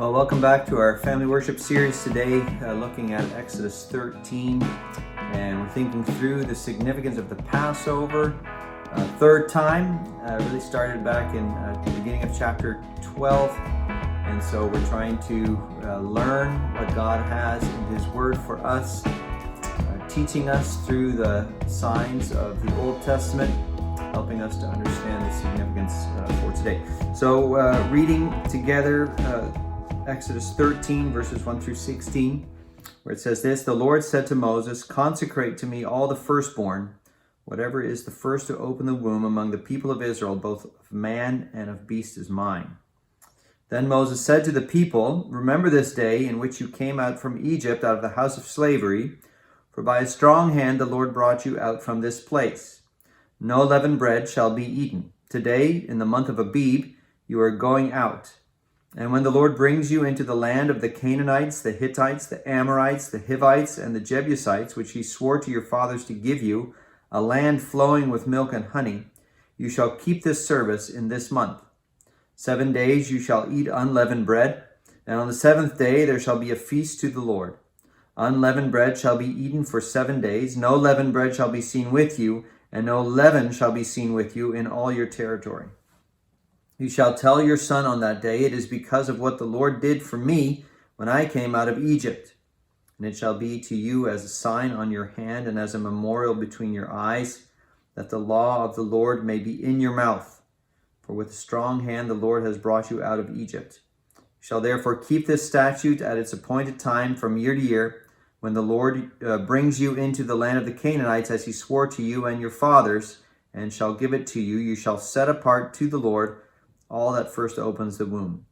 Well, welcome back to our family worship series today, looking at Exodus 13, and we're thinking through the significance of the Passover. Third time, really started back in the beginning of chapter 12, and so we're trying to learn what God has in His Word for us, teaching us through the signs of the Old Testament, helping us to understand the significance for today. So reading together Exodus 13 verses 1 through 16, where it says this: "The Lord said to Moses, 'Consecrate to me all the firstborn, whatever is the first to open the womb among the people of Israel, both of man and of beast is mine.' Then Moses said to the people, 'Remember this day in which you came out from Egypt, out of the house of slavery, for by a strong hand the Lord brought you out from this place. No leavened bread shall be eaten. Today, in the month of Abib, you are going out. And when the Lord brings you into the land of the Canaanites, the Hittites, the Amorites, the Hivites, and the Jebusites, which he swore to your fathers to give you, a land flowing with milk and honey, you shall keep this service in this month. 7 days you shall eat unleavened bread, and on the seventh day there shall be a feast to the Lord. Unleavened bread shall be eaten for 7 days. No leavened bread shall be seen with you, and no leaven shall be seen with you in all your territory. You shall tell your son on that day, it is because of what the Lord did for me when I came out of Egypt. And it shall be to you as a sign on your hand and as a memorial between your eyes, that the law of the Lord may be in your mouth. For with a strong hand the Lord has brought you out of Egypt. You shall therefore keep this statute at its appointed time from year to year, when the Lord brings you into the land of the Canaanites, as he swore to you and your fathers, and shall give it to you. You shall set apart to the Lord all that first opens the womb.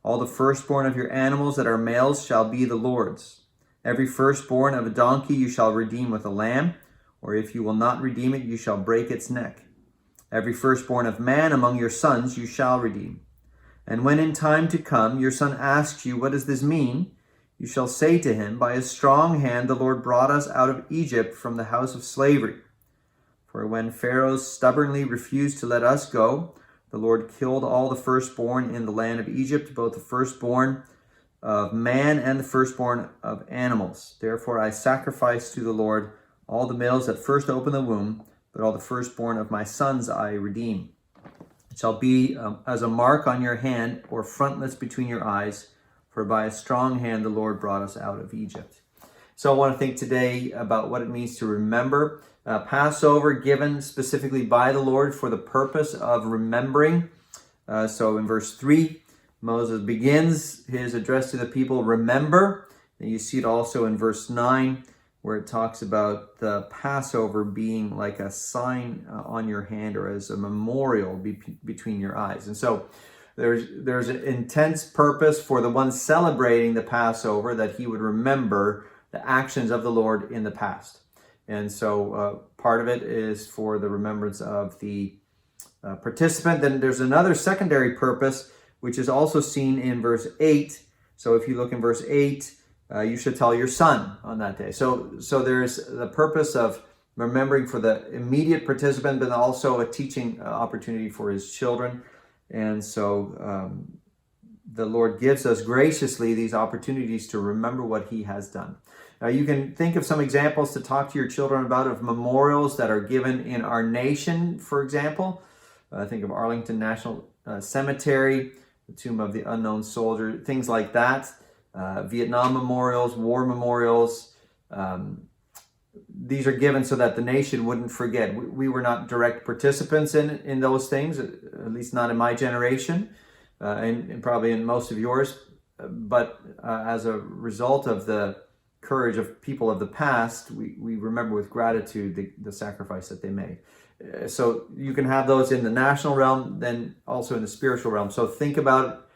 All the firstborn of your animals that are males shall be the Lord's. Every firstborn of a donkey you shall redeem with a lamb, or if you will not redeem it, you shall break its neck. Every firstborn of man among your sons you shall redeem. And when in time to come your son asks you, 'What does this mean?' you shall say to him, 'By a strong hand the Lord brought us out of Egypt from the house of slavery. For when Pharaoh stubbornly refused to let us go, the Lord killed all the firstborn in the land of Egypt, both the firstborn of man and the firstborn of animals. Therefore I sacrifice to the Lord all the males that first open the womb, but all the firstborn of my sons I redeem. It shall be as a mark on your hand or frontlets between your eyes, for by a strong hand the Lord brought us out of Egypt.'" So I want to think today about what it means to remember. Passover given specifically by the Lord for the purpose of remembering. So in verse 3, Moses begins his address to the people, "Remember." And you see it also in verse 9, where it talks about the Passover being like a sign on your hand or as a memorial between your eyes. And so there's an intense purpose for the one celebrating the Passover, that he would remember the actions of the Lord in the past. And so part of it is for the remembrance of the participant. Then there's another secondary purpose, which is also seen in verse 8. So if you look in verse 8, you should tell your son on that day. So there's the purpose of remembering for the immediate participant, but also a teaching opportunity for his children. And so the Lord gives us graciously these opportunities to remember what he has done. You can think of some examples to talk to your children about of memorials that are given in our nation, for example. Think of Arlington National Cemetery, the Tomb of the Unknown Soldier, things like that. Vietnam memorials, war memorials. These are given so that the nation wouldn't forget. We were not direct participants in those things, at least not in my generation, and probably in most of yours. But as a result of the courage of people of the past, we remember with gratitude the sacrifice that they made. So you can have those in the national realm, then also in the spiritual realm. So think about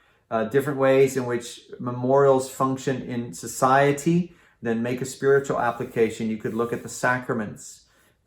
different ways in which memorials function in society, then make a spiritual application. You could look at the sacraments